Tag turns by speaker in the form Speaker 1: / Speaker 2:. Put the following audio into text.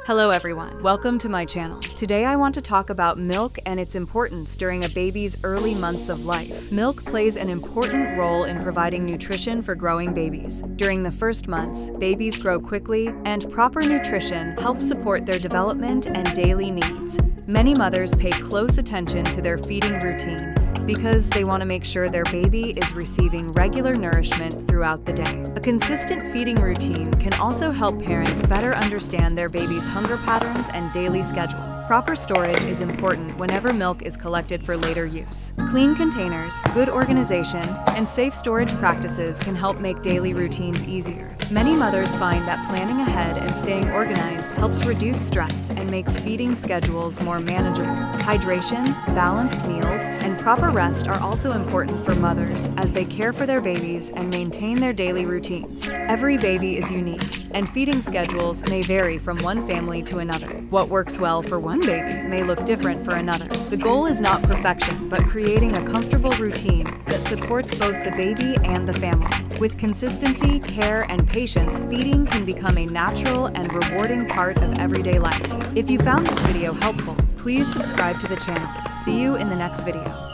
Speaker 1: Hello everyone, welcome to my channel. Today I want to talk about milk and its importance during a baby's early months of life. Milk plays an important role in providing nutrition for growing babies. During the first months, babies grow quickly, and proper nutrition helps support their development and daily needs. Many mothers pay close attention to their feeding routine because they want to make sure their baby is receiving regular nourishment throughout the day. A consistent feeding routine can also help parents better understand their baby's hunger patterns and daily schedule. Proper storage is important whenever milk is collected for later use. Clean containers, good organization, and safe storage practices can help make daily routines easier. Many mothers find that planning ahead and staying organized helps reduce stress and makes feeding schedules more manageable. Hydration, balanced meals, and proper rest are also important for mothers as they care for their babies and maintain their daily routines. Every baby is unique, and feeding schedules may vary from one family to another. What works well for one baby may look different for another. The goal is not perfection, but creating a comfortable routine that supports both the baby and the family. With consistency, care, and patience, feeding can become a natural and rewarding part of everyday life. If you found this video helpful, please subscribe to the channel. See you in the next video.